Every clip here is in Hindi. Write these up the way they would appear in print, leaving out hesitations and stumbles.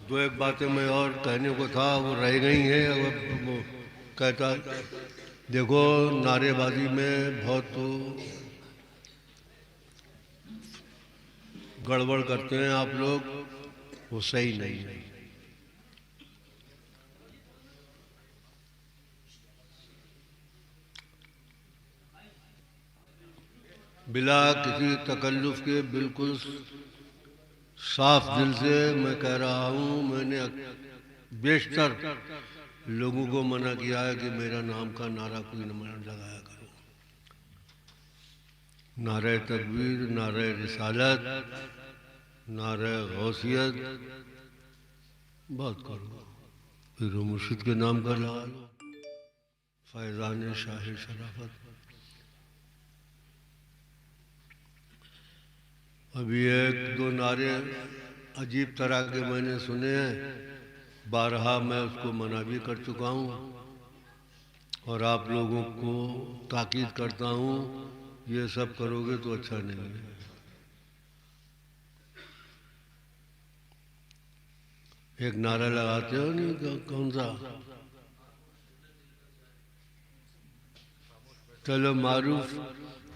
दो एक बातें मैं और कहने को था वो रह गई हैं। अब वो कहता, देखो नारेबाजी में बहुत तो गड़बड़ करते हैं आप लोग, वो सही नहीं है। बिला किसी तकल्लुफ के बिल्कुल साफ दिल से मैं कह रहा हूँ, मैंने बेशतर लोगों को मना किया है कि मेरा नाम का नारा कोई न लगाया करो। नारे तकबीर, नारे रिसालत, नारे गौसियत बहुत करो। फिर मुर्शिद के नाम का लगा लो, फैजान शाह शराफत। अभी एक दो नारे अजीब तरह के मैंने सुने हैं, बारहा मैं उसको मना भी कर चुका हूँ और आप लोगों को ताकीद करता हूँ, ये सब करोगे तो अच्छा नहीं है। एक नारा लगाते हो नहीं, कौन सा? चलो मारूफ,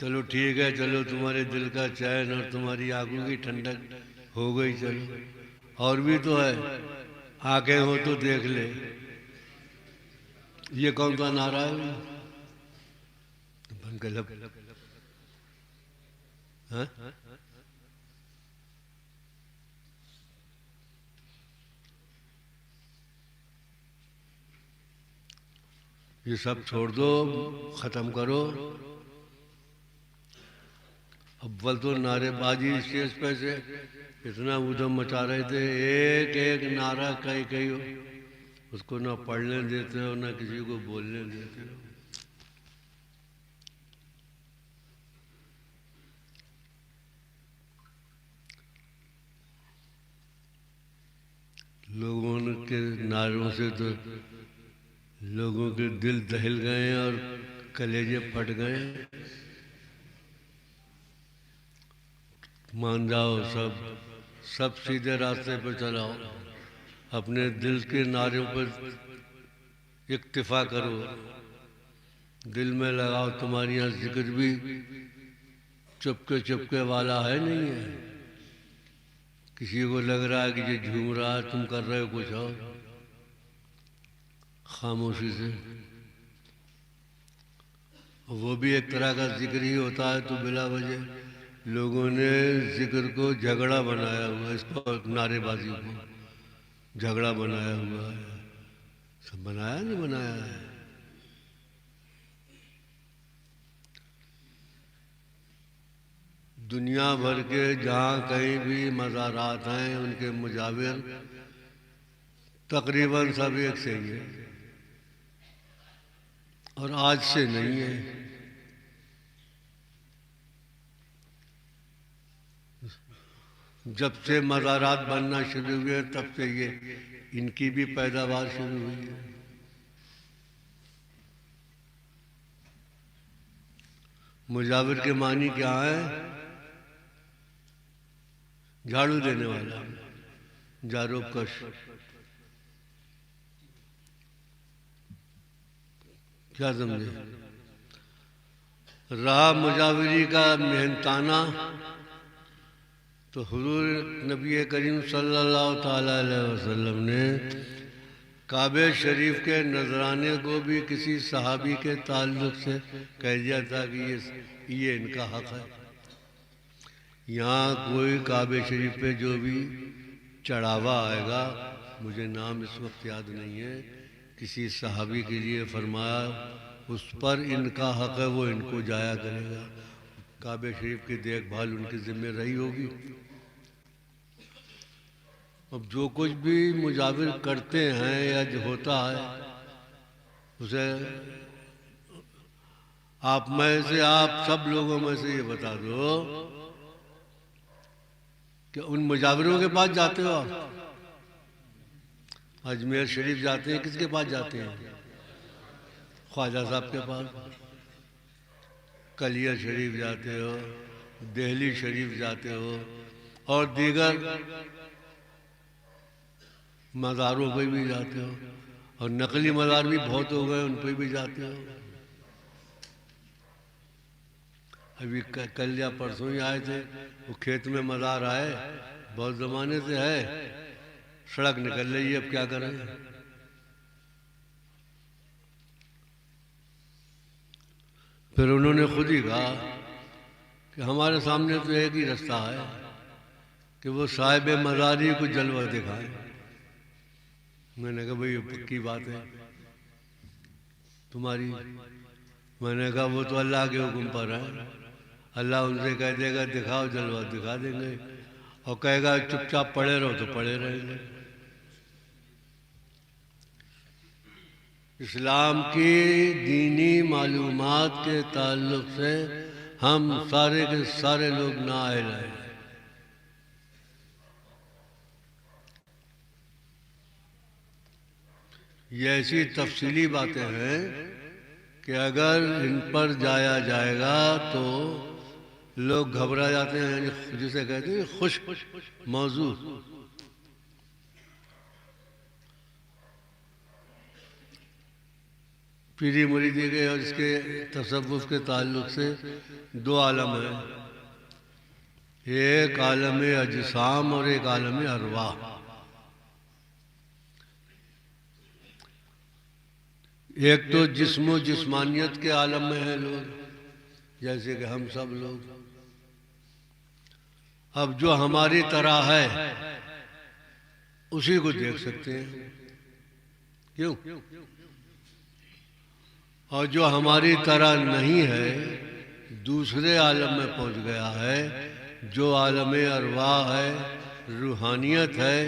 चलो ठीक है, चलो तुम्हारे दिल का चैन और तुम्हारी आंखों की ठंडक हो गई, चलो। और भी तो है, आंखें हो तो देख ले। ये कौन सा नारा है? बन गलब, हाँ? ये सब छोड़ दो, खत्म करो। अव्वल तो नारेबाजी स्टेज पे से इतना उधम मचा रहे थे, एक एक नारा कई कई उसको ना पढ़ने देते हो ना किसी को बोलने देते हो। लोगों के नारों से तो लोगों के दिल दहल गए और कलेजे फट गए। मान जाओ, सब सब सीधे रास्ते पर चलाओ, अपने दिल के नारों पर इक्तिफा करो, दिल में लगाओ। तुम्हारी यहाँ जिक्र भी चुपके चुपके वाला है नहीं है। किसी को लग रहा है कि ये झूम रहा है, तुम कर रहे हो कुछ और, खामोशी से। वो भी एक तरह का जिक्र ही होता है। तो बिला वजह लोगों ने जिक्र को झगड़ा बनाया हुआ है, इसको नारेबाजी को झगड़ा बनाया हुआ है। सब बनाया नहीं बनाया है। दुनिया भर के जहाँ कहीं भी मज़ारात हैं, उनके मुजाविर तकरीबन सब एक से ही है और आज से नहीं है। जब से मज़ारात बनना शुरू हुए तब से ये इनकी भी पैदावार शुरू हुई है। मुजाविर के मानी क्या है? झाड़ू देने वाला, जारोकश। क्या समझे? रहा मुजाविरी का मेहनताना, तो हुजूर नबी करीम सल्लल्लाहु ताला अलैहि वसल्लम ने काबे शरीफ के नजराने को भी किसी सहाबी के ताल्लुक से कह दिया था कि ये इनका हक है। यहाँ कोई काबे शरीफ पे जो भी चढ़ावा आएगा, मुझे नाम इस वक्त याद नहीं है, किसी सहाबी के लिए फरमाया उस पर इनका हक है, वो इनको जाया करेगा। काबे शरीफ की देखभाल उनकी जिम्मे रही होगी। अब जो कुछ भी मुजाविर करते हैं या जो होता है, उसे आप में से, आप सब लोगों में से ये बता दो कि उन मुजाविरों के पास जाते हो आप? अजमेर शरीफ जाते हैं, किसके पास जाते हैं? ख्वाजा साहब के पास। कलिया शरीफ जाते हो, दिल्ली शरीफ जाते हो और दीगर मज़ारों पे भी जाते हो, और नकली मज़ार भी बहुत हो गए, उन पे भी जाते हो। अभी कल या परसों ही आए थे, वो खेत में मज़ार आए, बहुत ज़माने से है, सड़क निकल रही है, अब क्या करें। फिर उन्होंने खुद ही कहा कि हमारे सामने तो एक ही रास्ता है कि वो साहिब मज़ारी को जलवा दिखाए। मैंने कहा भाई ये पक्की बात है तुम्हारी। मैंने कहा वो तो अल्लाह के हुक्म पर है, अल्लाह उनसे कह देगा दिखाओ जलवा, दिखा देंगे, और कहेगा चुपचाप पड़े रहो तो पड़े रहेंगे। इस्लाम की दीनी मालूमात के ताल्लुक से हम सारे के सारे लोग नाअहल हैं। ये ऐसी तफसीली बातें हैं कि अगर इन पर जाया जाएगा तो लोग घबरा जाते हैं, यानी जिसे कहते हैं खुश मौजू। पीरी मुरीदी के और इसके तसव्वुफ के ताल्लुक से दो आलम हैं, एक आलम अजसाम और एक आलम अरवाह। एक तो जिस्म जिस्मानियत के आलम में है लोग, जैसे कि हम सब लोग। अब जो हमारी तरह है उसी को देख सकते हैं, क्यों? और जो हमारी तरह नहीं है, दूसरे आलम में पहुंच गया है, जो आलम अरवाह है, रूहानियत है,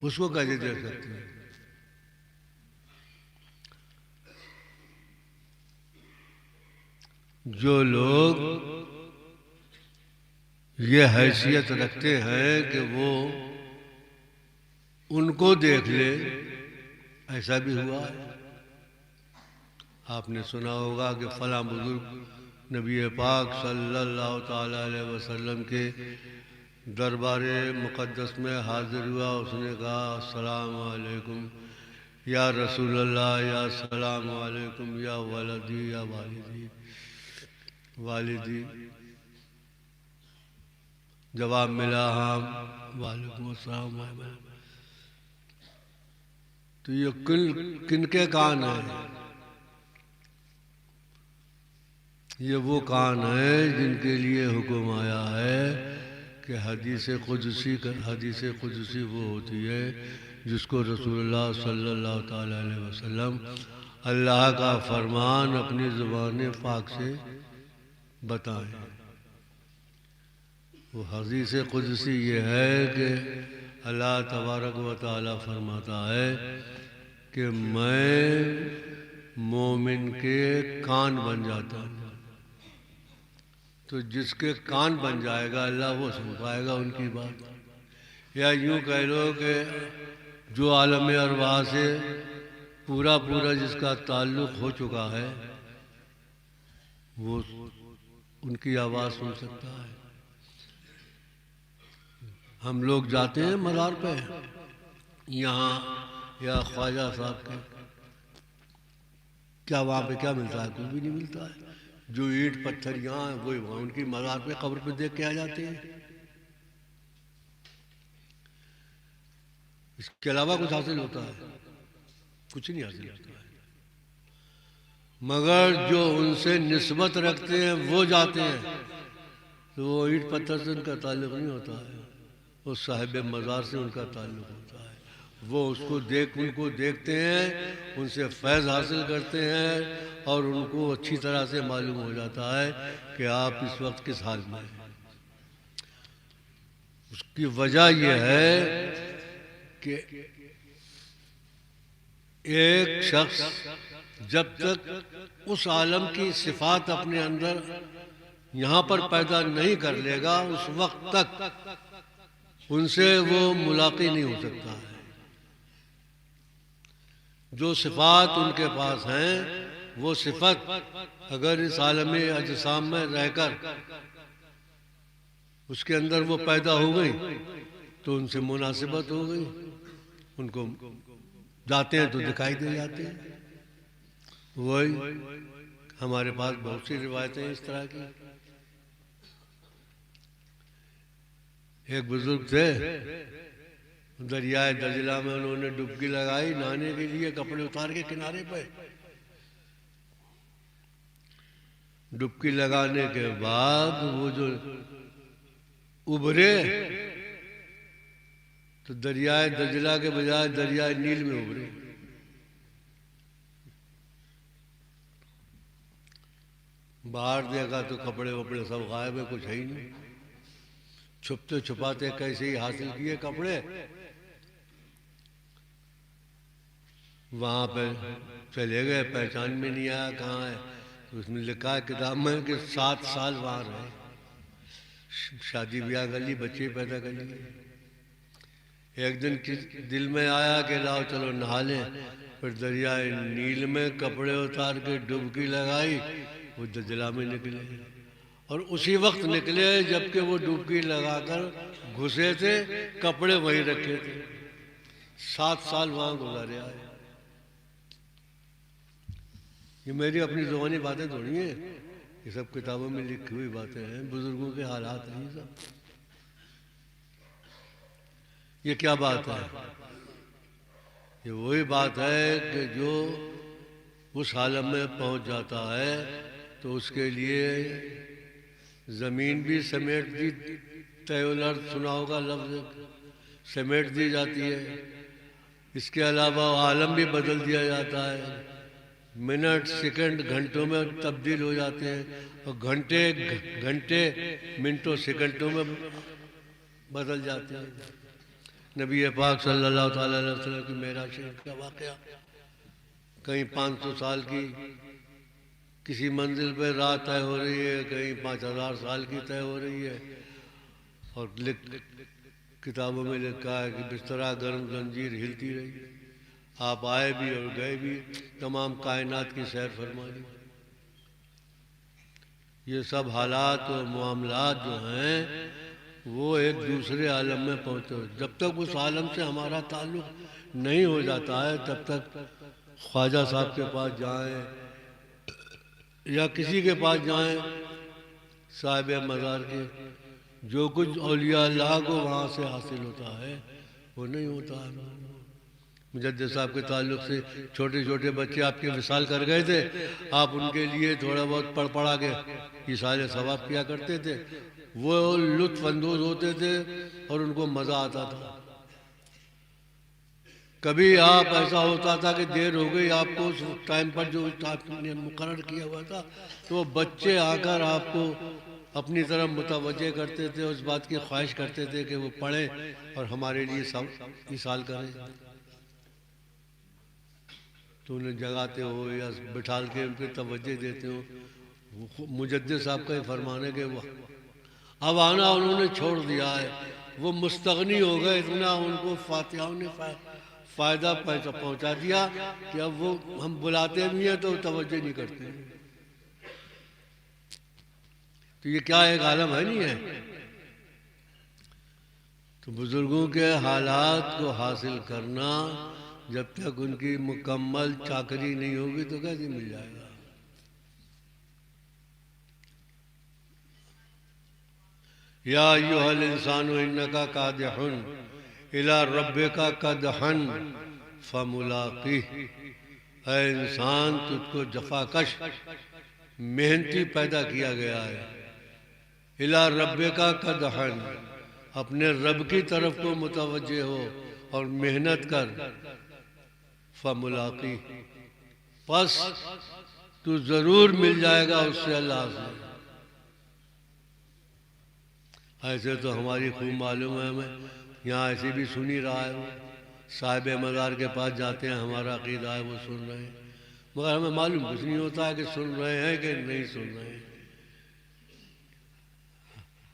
उसको कैसे देख सकते हैं? जो लोग ये हैसियत रखते हैं कि वो उनको देख ले, ऐसा भी हुआ है। आपने सुना होगा कि फला बुजुर्ग नबी पाक सल्लल्लाहु ताला अलैहि वसल्लम के दरबार मुक़द्दस में हाजिर हुआ। उसने कहा अस्सलाम वालेकुम या रसूल अल्लाह, या सलाम वालेकुम या वलदी या वालिदी वालिदी। जवाब मिला हाँ वालेकुम अस्सलाम। तो ये किनके कान है? ये वो कान है जिनके लिए हुक्म आया है कि हदीस कुदसी वो होती है जिसको रसूलुल्लाह सल्लल्लाहु ताला अलैहि वसल्लम अल्लाह का फरमान अपनी ज़ुबान पाक से बताएं। वो हदीस कुदसी ये है कि अल्लाह तबारक व तआला फरमाता है कि मैं मोमिन के कान बन जाता हूँ। तो जिसके कान बन जाएगा अल्लाह, वो सुन पाएगा उनकी बात। या यूँ कह लो कि जो आलम अरवाह से पूरा पूरा जिसका ताल्लुक़ हो चुका है, वो उनकी आवाज़ सुन सकता है। हम लोग जाते हैं मज़ार पे, यहाँ या ख्वाजा साहब के, क्या वहाँ पे क्या मिलता है? कुछ भी नहीं मिलता है। जो ईंट पत्थर यहाँ है वही वहाँ उनकी मज़ार पे, कब्र पे देख के आ जाते हैं। इसके अलावा कुछ हासिल होता है? कुछ नहीं हासिल होता है। मगर जो उनसे निस्बत रखते हैं वो जाते हैं, तो वो ईंट पत्थर से उनका ताल्लुक़ नहीं होता है, वो साहिब मज़ार से उनका ताल्लुक़ होता है। वो उनको देखते हैं, उनसे फैज़ हासिल करते हैं, और उनको अच्छी तरह से मालूम हो जाता है कि आप इस वक्त किस हाल में हैं। उसकी वजह यह है कि एक शख्स जब तक उस आलम की सिफात अपने अंदर यहाँ पर पैदा नहीं कर लेगा, उस वक्त तक उनसे वो मुलाक़ी नहीं हो सकता है। जो सिफात उनके पास हैं, वो सिफत अगर इस आलम अजसाम में रहकर उसके अंदर वो पैदा हो गई तो उनसे मुनासिबत हो गई, उनको जाते हैं तो दिखाई दे जाते हैं। वही हमारे पास बहुत सी रिवायतें हैं इस तरह की। एक बुजुर्ग थे, दरियाए दजला में उन्होंने डुबकी लगाई नहाने के लिए, कपड़े उतार के किनारे पे। डुबकी लगाने के बाद वो जो उभरे तो दरियाए दजला के बजाय दरियाए नील में उभरे। बाहर देखा तो कपड़े वपड़े सब गायब है, कुछ है ही नहीं। छुपते छुपाते कैसे ही हासिल किए कपड़े, वहां पे चले गए, पहचान में नहीं आया कहाँ है। तो उसमें लिखा है किताब में कि 7 साल वहां रहे, शादी ब्याह कर ली, बच्चे पैदा कर लिए। एक दिन दिल में आया कि लाओ चलो नहा लें, फिर दरियाए नील में कपड़े उतार के डुबकी लगाई, वो दजला में निकले। और उसी वक्त निकले जबकि वो डुबकी लगाकर घुसे थे, कपड़े वहीं रखे थे। 7 साल वहां गुजारे आए। ये मेरी अपनी ज़ुबानी बातें थोड़ी हैं, ये सब किताबों में लिखी हुई बातें हैं, बुजुर्गों के हालात हैं ये सब। ये क्या बात है? ये वही बात है कि जो उस आलम में पहुंच जाता है तो उसके लिए ज़मीन भी समेट दी, तयल अर्द सुना होगा लफ्ज़, समेट दी जाती है। इसके अलावा आलम भी बदल दिया जाता है, मिनट सेकंड घंटों में तब्दील हो जाते हैं, और घंटे घंटे मिनटों सेकंडों में बदल जाते हैं। नबी पाक सल्लल्लाहु अलैहि वसल्लम की मेराज शरीफ का वाक़या, कहीं 500 साल की किसी मंजिल पर रात तय हो रही है, कहीं 5000 साल की तय हो रही है। और किताबों में लिखा है कि बिस्तरा गर्म जंजीर हिलती रही, आप आए भी और गए भी, तमाम कायनात की सैर फरमा ली। ये सब हालात और मामलात जो हैं वो एक दूसरे आलम में पहुँचे। जब तक उस आलम से हमारा ताल्लुक़ नहीं हो जाता है तब तक ख्वाजा साहब के पास जाएं या किसी के पास जाएं, साहिब मज़ार के, जो कुछ औलिया अल्लाह को वहाँ से हासिल होता है वो नहीं होता है। मुजद्दिद साहब के ताल्लुक़ से छोटे छोटे बच्चे आपके विसाल कर गए थे, आप उनके लिए थोड़ा बहुत पढ़ पढ़ा के इसाले सवाब किया करते थे, वो लुत्फ़ अंदोज़ होते थे और उनको मज़ा आता था। कभी आप ऐसा होता था कि देर हो गई आपको उस टाइम पर जो आपने मुकर्रर किया हुआ था, तो बच्चे आकर आपको अपनी तरफ मुतवज्जे करते थे, उस बात की ख्वाहिश करते थे कि वो पढ़ें और हमारे लिए सब इसाल करें। तो उन्हें जगाते हो या बिठाल के उन पर तवज्जो देते हो। मुजद्दिद साहब का ही फरमान है कि वो अब आना उन्होंने छोड़ दिया है, वो मुस्तगनी हो गए, इतना उनको फातिहाओं ने फ़ायदा पहुंचा दिया कि अब वो हम बुलाते भी हैं तो तवज्जो नहीं करते। तो ये क्या एक आलम है, नहीं है? तो बुजुर्गों के हालात को हासिल करना, जब तक उनकी मुकम्मल चाकरी नहीं होगी तो कैसे मिल जाएगा? या अय्युहल इंसानु इन्नका कादिहुन इला रब्बिका कदहन फमुलाक़िह। ऐ इंसान, तुझको जफाकश मेहनती पैदा किया गया है। इला रब्बिका कदहन, अपने रब की तरफ को मुतवज्जे हो और मेहनत कर। फमुलाक़ी, बस तू जरूर मिल जाएगा उससे, अल्लाह से। ऐसे तो हमारी खूब मालूम है, हमें यहाँ ऐसे भी सुन ही रहा है। वो साहिब मज़ार के पास जाते हैं, हमारा अक़ीदा है वो सुन रहे हैं, मगर हमें मालूम कुछ नहीं होता है कि सुन रहे हैं कि नहीं सुन रहे हैं।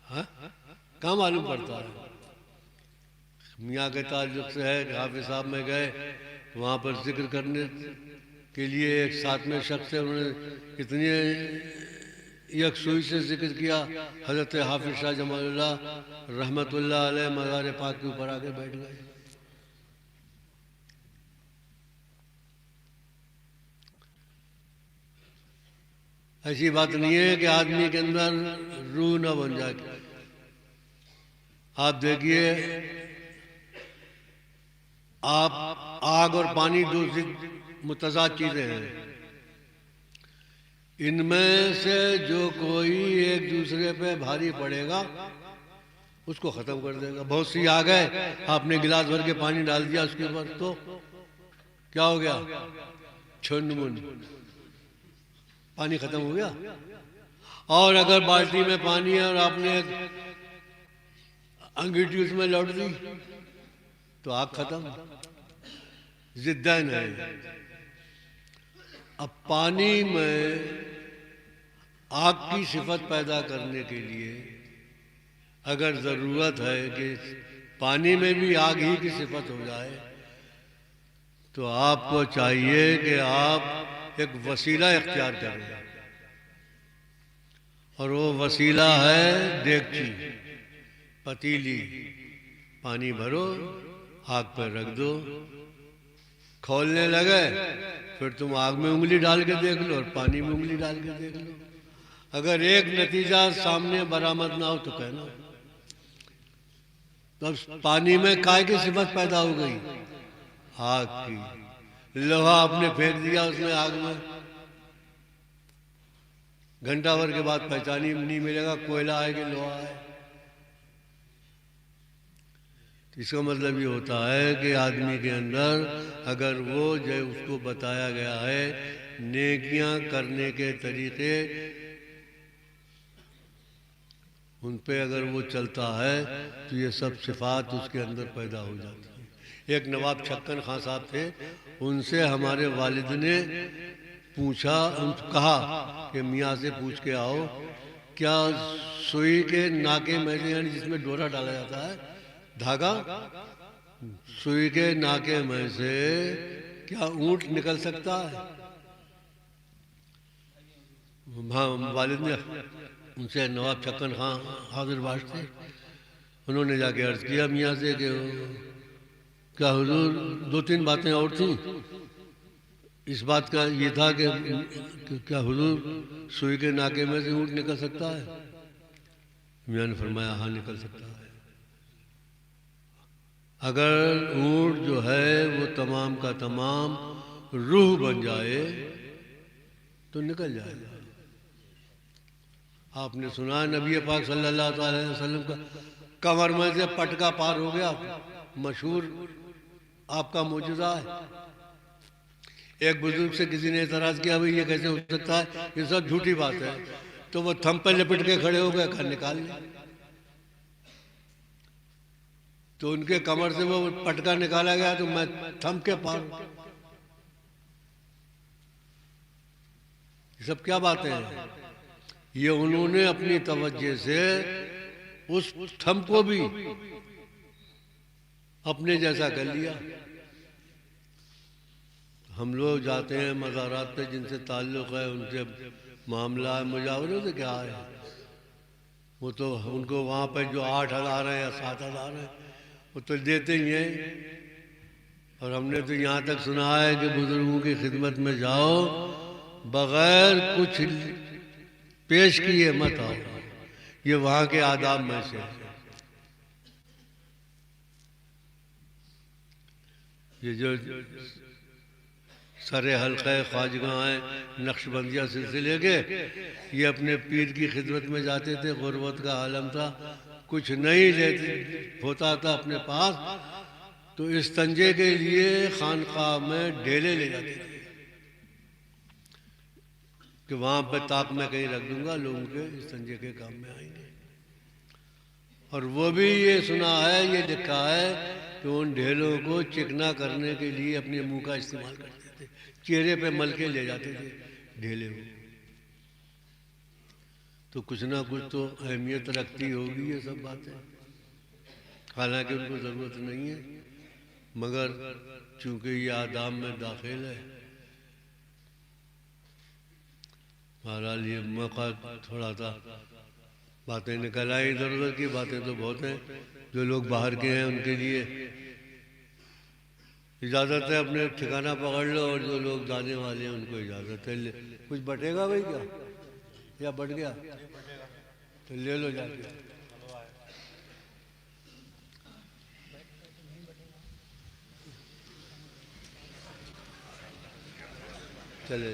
हाँ, कहाँ मालूम पड़ता है? मियाँ के ताल्लुक़ से है, हाफिज़ साहब में गए, वहाँ पर जिक्र करने के लिए एक साथ में शख्स है, उन्होंने इतनी यकसुई से जिक्र किया, हज़रत हाफिज़ शाह जमालुल्लाह रहमतुल्लाह अलैह मज़ार पाक के ऊपर आके बैठ गए। ऐसी बात नहीं है कि आदमी के अंदर रूह न बन जाए। आप देखिए, आप आग और पानी दूसरी मुतजाद चीजें हैं, इनमें से जो कोई एक दूसरे पे भारी पड़ेगा उसको खत्म कर देगा। बहुत सी आग है, आपने गिलास भर के पानी डाल दिया उसके ऊपर तो क्या हो गया, छुन मुन, पानी खत्म हो गया। और अगर बाल्टी में पानी है और आपने अंगीठी उसमें लौट दी तो आग खत्म, जिद्दन है। अब पानी में आग की सिफत पैदा करने के लिए अगर जरूरत है कि पानी में भी आग ही की सिफत हो जाए, तो आपको चाहिए कि आप एक वसीला इख्तियार करें, और वो वसीला है देगची, पतीली। पानी भरो, आग पर रख दो, खौलने लगे, फिर तुम आग में उंगली डाल के देख लो और पानी में उंगली डाल के देख लो। अगर एक नतीजा सामने बरामद ना हो तो कहना। तो अब पानी में काय की सिफत पैदा हो गई, आग की। लोहा आपने फेंक दिया उसमें आग में, घंटा भर के बाद पहचान ही नहीं मिलेगा, कोयला है कि लोहा है। इसका मतलब ये होता है कि आदमी के अंदर अगर वो जो उसको बताया गया है नेकियां करने के तरीके, उन पे अगर वो चलता है तो ये सब सिफात उसके अंदर पैदा हो जाती है। एक नवाब छक्कन खां साहब थे, उनसे हमारे वालिद ने पूछा, कहा कि मियाँ से पूछ के आओ, क्या सुई के नाके में से, यानी जिसमें डोरा डाला जाता है धागा, सुई के नाके में से क्या ऊंट निकल सकता है? हाँ, वालिद ने उनसे, नवाब छक्कन खां हाजिर बाश थे, उन्होंने जाके अर्ज किया मियाँ से कि क्या हुजूर, दो तीन बातें और थी। इस बात का ये था कि क्या हुजूर सुई के नाके में से ऊंट निकल सकता है? मियाँ ने फरमाया हाँ निकल सकता है। अगर ऊंट जो है वो तमाम का तमाम रूह बन जाए तो निकल जाएगा। आपने सुना है नबी पाक सल्लल्लाहु अलैहि वसल्लम का कमर में से पटका पार हो गया, मशहूर आपका मौजूदा है। एक बुजुर्ग से किसी ने एतराज किया, भाई ये कैसे हो सकता है, ये सब झूठी बात है। तो वो थम पे लिपट के खड़े हो गए, घर निकाल लिया। तो उनके कमर से वो पटका निकाला गया तो मैं थम के पार। ये सब क्या बातें हैं? ये उन्होंने अपनी तवज्जो से उस थम को भी अपने जैसा कर लिया। हम लोग जाते हैं मज़ारात पे, जिनसे ताल्लुक़ है उनसे मामला है, मुजावरों से क्या है, वो तो उनको वहाँ पे जो 8,000 है या 7,000 है वो तो देते ही हैं। और हमने तो यहाँ तक सुना है कि बुजुर्गों की खिदमत में जाओ, बगैर कुछ पेश किए मत आओ, ये वहाँ के आदाब में से है। ये जो सरे हल्क़े ख्वाजगा हैं नक्शबंदिया सिलसिले के, ये अपने पीर की खिदमत में जाते थे, गुर्बत का आलम था, कुछ नहीं लेते होता था अपने पास, तो इस्तंजे के लिए खानकाह में ढेले ले जाते थे कि वहाँ पे ताक में कहीं रख दूंगा, लोगों के इस्तंजे के काम में आएंगे। और वो भी ये सुना है, ये लिखा है कि उन ढेलों को चिकना करने के लिए अपने मुंह का इस्तेमाल करते थे, चेहरे पे मल के ले जाते थे ढेले को। तो कुछ ना कुछ तो अहमियत रखती होगी ये सब बातें, हालांकि उनको ज़रूरत नहीं है, मगर चूंकि ये आदाम में दाखिल है। बहरहाल ये मौका थोड़ा सा बातें निकल आई, इधर उधर की बातें तो बहुत हैं। जो लोग बाहर के हैं उनके लिए इजाज़त है, अपने ठिकाना पकड़ लो, और जो लोग जाने वाले हैं उनको इजाज़त है। कुछ बटेगा भाई क्या? या बढ़ गया? तो ले लो जाके। चले जाओ।